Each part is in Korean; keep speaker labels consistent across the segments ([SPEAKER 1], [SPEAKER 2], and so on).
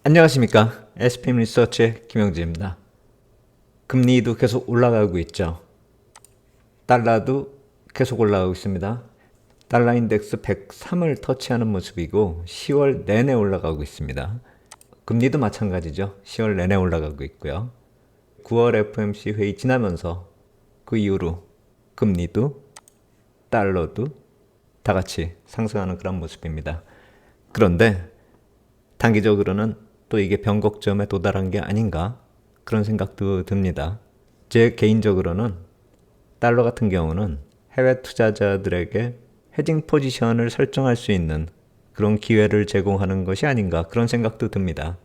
[SPEAKER 1] 안녕하십니까. SPM 리서치의 김영재입니다. 금리도 계속 올라가고 있죠. 달러도 계속 올라가고 있습니다. 달러 인덱스 103을 터치하는 모습이고 10월 내내 올라가고 있습니다. 금리도 마찬가지죠. 10월 내내 올라가고 있고요. 9월 FOMC 회의 지나면서 그 이후로 금리도 달러도 다 같이 상승하는 그런 모습입니다. 그런데 단기적으로는 또 이게 변곡점에 도달한 게 아닌가 그런 생각도 듭니다. 제 개인적으로는 달러 같은 경우는 해외 투자자들에게 헤징 포지션을 설정할 수 있는 그런 기회를 제공하는 것이 아닌가 그런 생각도 듭니다.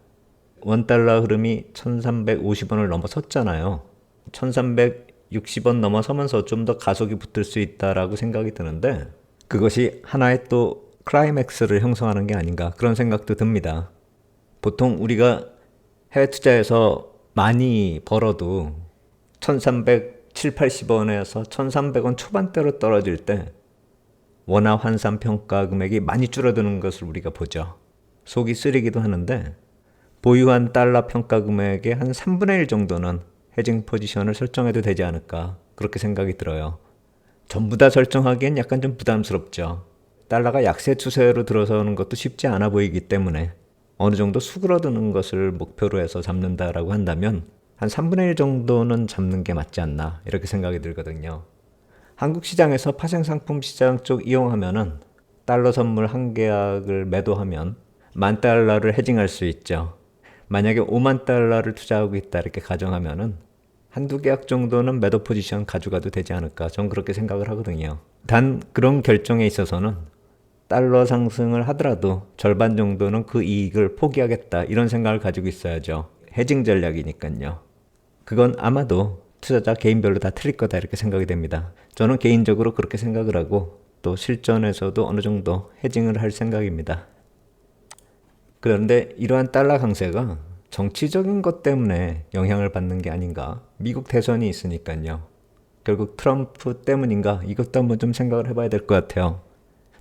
[SPEAKER 1] 원달러 흐름이 1350원을 넘어섰잖아요. 1360원 넘어서면서 좀 더 가속이 붙을 수 있다라고 생각이 드는데 그것이 하나의 또 클라이맥스를 형성하는 게 아닌가 그런 생각도 듭니다. 보통 우리가 해외 투자에서 많이 벌어도 1370, 80원에서 1300원 초반대로 떨어질 때 원화 환산 평가 금액이 많이 줄어드는 것을 우리가 보죠. 속이 쓰리기도 하는데 보유한 달러 평가 금액의 한 3분의 1 정도는 헤징 포지션을 설정해도 되지 않을까 그렇게 생각이 들어요. 전부 다 설정하기엔 약간 좀 부담스럽죠. 달러가 약세 추세로 들어서는 것도 쉽지 않아 보이기 때문에 어느 정도 수그러드는 것을 목표로 해서 잡는다라고 한다면 한 3분의 1 정도는 잡는 게 맞지 않나 이렇게 생각이 들거든요. 한국 시장에서 파생상품 시장 쪽 이용하면은 달러 선물 한 계약을 매도하면 10,000달러를 헤징할 수 있죠. 만약에 50,000달러를 투자하고 있다 이렇게 가정하면은 한두 계약 정도는 매도 포지션 가져가도 되지 않을까 전 그렇게 생각을 하거든요. 단 그런 결정에 있어서는 달러 상승을 하더라도 절반 정도는 그 이익을 포기하겠다 이런 생각을 가지고 있어야죠. 헤징 전략이니까요. 그건 아마도 투자자 개인별로 다 틀릴 거다 이렇게 생각이 됩니다. 저는 개인적으로 그렇게 생각을 하고 또 실전에서도 어느 정도 헤징을 할 생각입니다. 그런데 이러한 달러 강세가 정치적인 것 때문에 영향을 받는 게 아닌가. 미국 대선이 있으니까요. 결국 트럼프 때문인가 이것도 한번 좀 생각을 해봐야 될 것 같아요.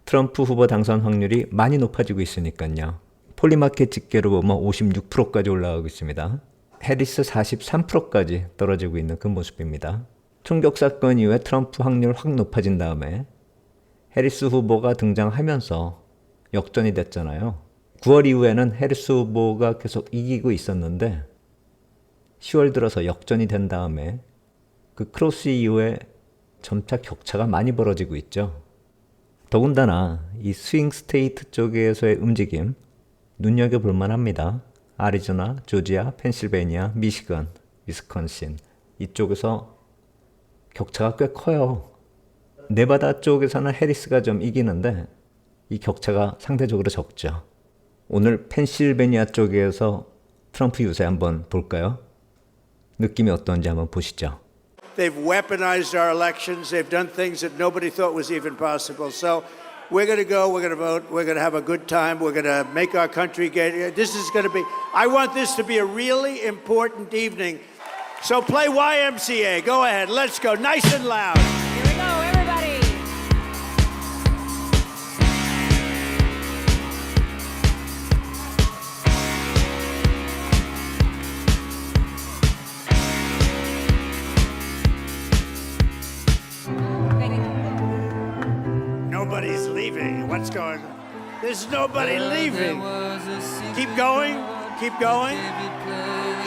[SPEAKER 1] 트럼프 후보 당선 확률이 많이 높아지고 있으니까요. 폴리마켓 집계로 보면 56%까지 올라가고 있습니다. 해리스 43%까지 떨어지고 있는 그 모습입니다. 총격 사건 이후에 트럼프 확률 확 높아진 다음에 해리스 후보가 등장하면서 역전이 됐잖아요. 9월 이후에는 해리스 후보가 계속 이기고 있었는데 10월 들어서 역전이 된 다음에 그 크로스 이후에 점차 격차가 많이 벌어지고 있죠. 더군다나 이 스윙 스테이트 쪽에서의 움직임 눈여겨볼 만합니다. 아리조나, 조지아, 펜실베니아, 미시건, 위스콘신 이쪽에서 격차가 꽤 커요. 네바다 쪽에서는 해리스가 좀 이기는데 이 격차가 상대적으로 적죠. 오늘 펜실베니아 쪽에서 트럼프 유세 한번 볼까요? 느낌이 어떤지 한번 보시죠.
[SPEAKER 2] They've weaponized our elections. They've done things that nobody thought was even possible. So we're going to go, we're going to vote, we're going to have a good time, we're going to make our country get. This is going to be, I want this to be a really important evening. So play YMCA. Go ahead, let's go. Nice and loud.
[SPEAKER 3] Here we go, everybody.
[SPEAKER 2] Nobody's leaving. What's going on? There's nobody leaving. Keep going. Keep going.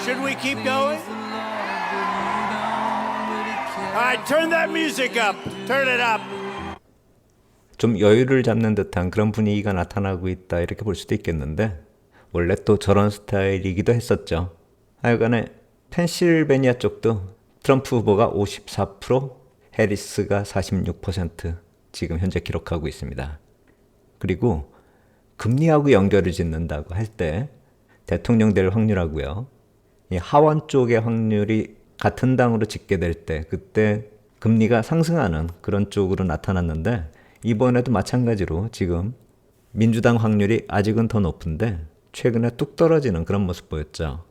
[SPEAKER 2] Should we keep going? All right, turn that music up. Turn it up.
[SPEAKER 1] 좀 여유를 잡는 듯한 그런 분위기가 나타나고 있다 이렇게 볼 수도 있겠는데 원래 또 저런 스타일이기도 했었죠. 하여간에 펜실베니아 쪽도 트럼프 후보가 54%, 해리스가 46% 지금 현재 기록하고 있습니다. 그리고 금리하고 연결을 짓는다고 할 때 대통령 될 확률하고요. 이 하원 쪽의 확률이 같은 당으로 짓게 될 때 그때 금리가 상승하는 그런 쪽으로 나타났는데 이번에도 마찬가지로 지금 민주당 확률이 아직은 더 높은데 최근에 뚝 떨어지는 그런 모습 보였죠.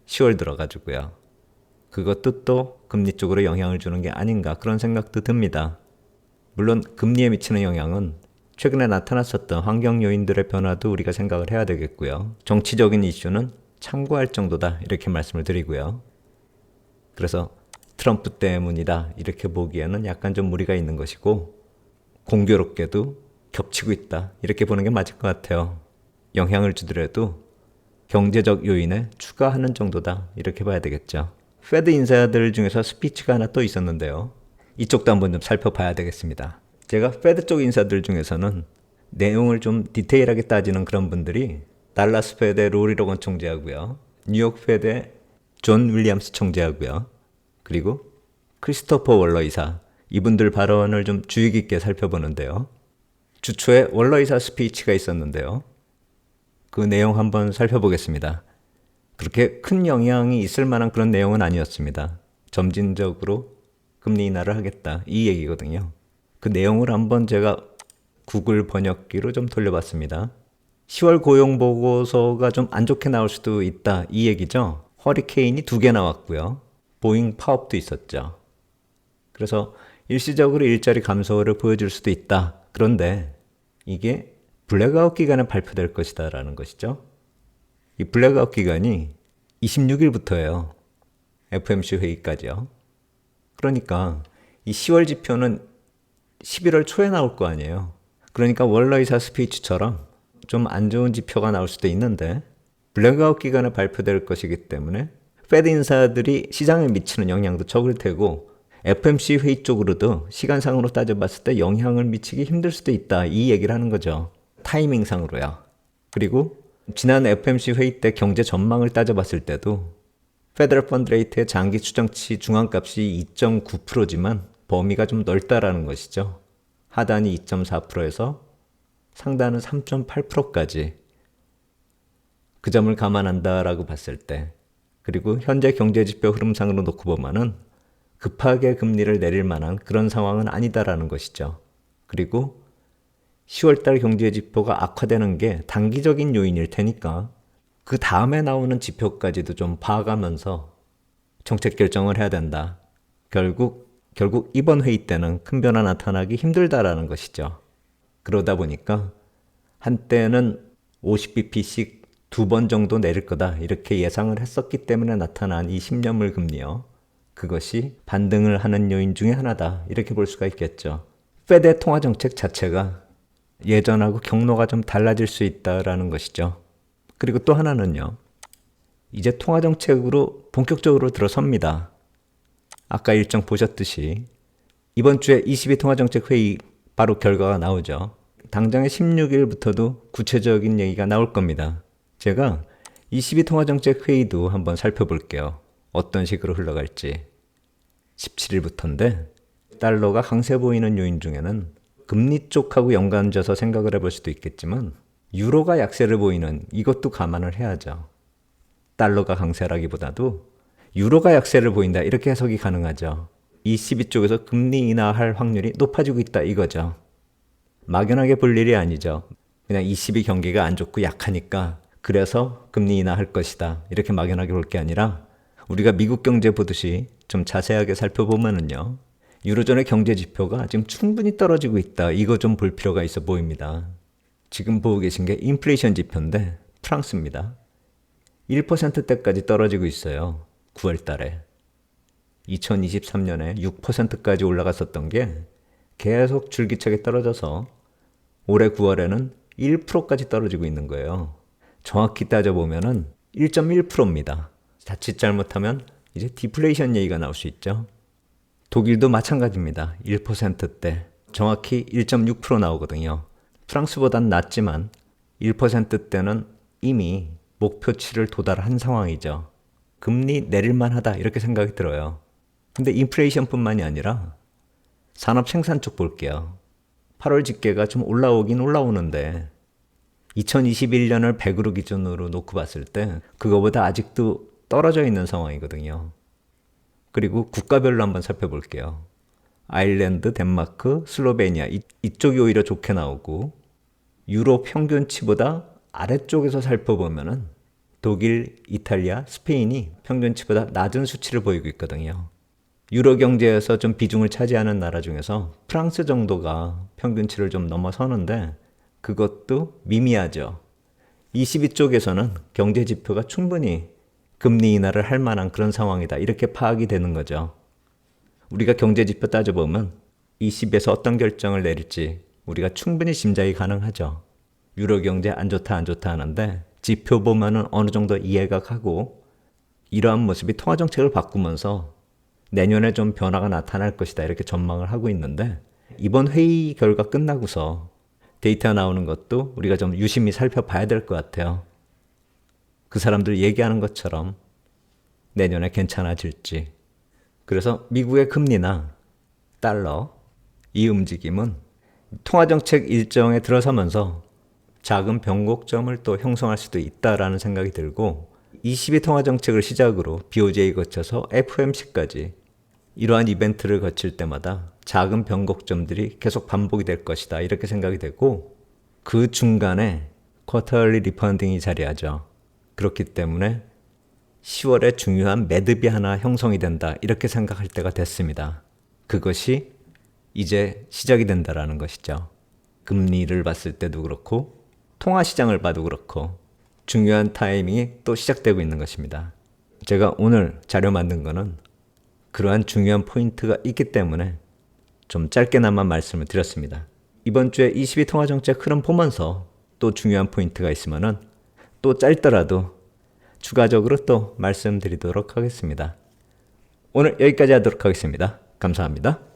[SPEAKER 1] 10월 들어가지고요. 그것도 또 금리 쪽으로 영향을 주는 게 아닌가 그런 생각도 듭니다. 물론 금리에 미치는 영향은 최근에 나타났었던 환경 요인들의 변화도 우리가 생각을 해야 되겠고요. 정치적인 이슈는 참고할 정도다 이렇게 말씀을 드리고요. 그래서 트럼프 때문이다 이렇게 보기에는 약간 좀 무리가 있는 것이고 공교롭게도 겹치고 있다 이렇게 보는 게 맞을 것 같아요. 영향을 주더라도 경제적 요인에 추가하는 정도다 이렇게 봐야 되겠죠. 페드 인사들 중에서 스피치가 하나 또 있었는데요. 이쪽도 한번 좀 살펴봐야 되겠습니다. 제가 페드 쪽 인사들 중에서는 내용을 좀 디테일하게 따지는 그런 분들이 달라스 페드의 로리 로건 총재하고요. 뉴욕 페드의 존 윌리엄스 총재하고요. 그리고 크리스토퍼 월러 이사, 이분들 발언을 좀 주의 깊게 살펴보는데요. 주초에 월러 이사 스피치가 있었는데요. 그 내용 한번 살펴보겠습니다. 그렇게 큰 영향이 있을 만한 그런 내용은 아니었습니다. 점진적으로 금리 인하를 하겠다 이 얘기거든요. 그 내용을 한번 제가 구글 번역기로 좀 돌려봤습니다. 10월 고용 보고서가 좀 안 좋게 나올 수도 있다 이 얘기죠. 허리케인이 2개 나왔고요. 보잉 파업도 있었죠. 그래서 일시적으로 일자리 감소를 보여줄 수도 있다. 그런데 이게 블랙아웃 기간에 발표될 것이다 라는 것이죠. 이 블랙아웃 기간이 26일부터예요. FOMC 회의까지요. 그러니까 이 10월 지표는 11월 초에 나올 거 아니에요. 그러니까 월러 이사 스피치처럼 좀 안 좋은 지표가 나올 수도 있는데 블랙아웃 기간에 발표될 것이기 때문에 페드 인사들이 시장에 미치는 영향도 적을 테고 FOMC 회의 쪽으로도 시간상으로 따져봤을 때 영향을 미치기 힘들 수도 있다 이 얘기를 하는 거죠. 타이밍상으로요. 그리고 지난 FOMC 회의 때 경제 전망을 따져봤을 때도 페더럴 펀드 레이트의 장기 추정치 중앙값이 2.9%지만 범위가 좀 넓다라는 것이죠. 하단이 2.4%에서 상단은 3.8%까지 그 점을 감안한다라고 봤을 때 그리고 현재 경제지표 흐름상으로 놓고 보면은 급하게 금리를 내릴 만한 그런 상황은 아니다라는 것이죠. 그리고 10월달 경제지표가 악화되는 게 단기적인 요인일 테니까 그 다음에 나오는 지표까지도 좀 봐가면서 정책 결정을 해야 된다. 결국 이번 회의 때는 큰 변화 나타나기 힘들다라는 것이죠. 그러다 보니까 한때는 50bp씩 2번 정도 내릴 거다 이렇게 예상을 했었기 때문에 나타난 이 10년물 금리요. 그것이 반등을 하는 요인 중에 하나다 이렇게 볼 수가 있겠죠. 페드의 통화정책 자체가 예전하고 경로가 좀 달라질 수 있다라는 것이죠. 그리고 또 하나는요. 이제 통화정책으로 본격적으로 들어섭니다. 아까 일정 보셨듯이 이번 주에 ECB 통화정책 회의 바로 결과가 나오죠. 당장의 16일부터도 구체적인 얘기가 나올 겁니다. 제가 ECB 통화정책 회의도 한번 살펴볼게요. 어떤 식으로 흘러갈지. 17일부터인데 달러가 강세 보이는 요인 중에는 금리 쪽하고 연관져서 생각을 해볼 수도 있겠지만 유로가 약세를 보이는 이것도 감안을 해야죠. 달러가 강세라기보다도 유로가 약세를 보인다 이렇게 해석이 가능하죠. ECB 쪽에서 금리 인하할 확률이 높아지고 있다 이거죠. 막연하게 볼 일이 아니죠. 그냥 ECB 경기가 안 좋고 약하니까 그래서 금리 인하할 것이다 이렇게 막연하게 볼 게 아니라 우리가 미국 경제 보듯이 좀 자세하게 살펴보면은요. 유로존의 경제 지표가 지금 충분히 떨어지고 있다. 이거 좀 볼 필요가 있어 보입니다. 지금 보고 계신 게 인플레이션 지표인데 프랑스입니다. 1%대까지 떨어지고 있어요. 9월 달에. 2023년에 6%까지 올라갔었던 게 계속 줄기차게 떨어져서 올해 9월에는 1%까지 떨어지고 있는 거예요. 정확히 따져보면은 1.1%입니다. 자칫 잘못하면 이제 디플레이션 얘기가 나올 수 있죠. 독일도 마찬가지입니다. 1%대. 정확히 1.6% 나오거든요. 프랑스보단 낮지만 1%대는 이미 목표치를 도달한 상황이죠. 금리 내릴만 하다 이렇게 생각이 들어요. 근데 인플레이션뿐만이 아니라 산업 생산 쪽 볼게요. 8월 집계가 좀 올라오긴 올라오는데 2021년을 100으로 기준으로 놓고 봤을 때 그거보다 아직도 떨어져 있는 상황이거든요. 그리고 국가별로 한번 살펴볼게요. 아일랜드, 덴마크, 슬로베니아 이쪽이 오히려 좋게 나오고 유럽 평균치보다 아래쪽에서 살펴보면은 독일, 이탈리아, 스페인이 평균치보다 낮은 수치를 보이고 있거든요. 유로 경제에서 좀 비중을 차지하는 나라 중에서 프랑스 정도가 평균치를 좀 넘어서는데 그것도 미미하죠. 22쪽에서는 경제 지표가 충분히 금리 인하를 할 만한 그런 상황이다. 이렇게 파악이 되는 거죠. 우리가 경제 지표 따져보면 20에서 어떤 결정을 내릴지 우리가 충분히 짐작이 가능하죠. 유로 경제 안 좋다 하는데 지표 보면은 어느 정도 이해가 가고 이러한 모습이 통화 정책을 바꾸면서 내년에 좀 변화가 나타날 것이다 이렇게 전망을 하고 있는데 이번 회의 결과 끝나고서 데이터 나오는 것도 우리가 좀 유심히 살펴봐야 될 것 같아요. 그 사람들 얘기하는 것처럼 내년에 괜찮아질지. 그래서 미국의 금리나 달러 이 움직임은 통화정책 일정에 들어서면서 작은 변곡점을 또 형성할 수도 있다라는 생각이 들고 22 통화정책을 시작으로 BOJ 거쳐서 FOMC까지 이러한 이벤트를 거칠 때마다 작은 변곡점들이 계속 반복이 될 것이다 이렇게 생각이 되고 그 중간에 쿼터리 리펀딩이 자리하죠. 그렇기 때문에 10월에 중요한 매듭이 하나 형성이 된다 이렇게 생각할 때가 됐습니다. 그것이 이제 시작이 된다라는 것이죠. 금리를 봤을 때도 그렇고 통화시장을 봐도 그렇고 중요한 타이밍이 또 시작되고 있는 것입니다. 제가 오늘 자료 만든 거는 그러한 중요한 포인트가 있기 때문에 좀 짧게나마 말씀을 드렸습니다. 이번 주에 22 통화정책 흐름 보면서 또 중요한 포인트가 있으면은 또 짧더라도 추가적으로 또 말씀드리도록 하겠습니다. 오늘 여기까지 하도록 하겠습니다. 감사합니다.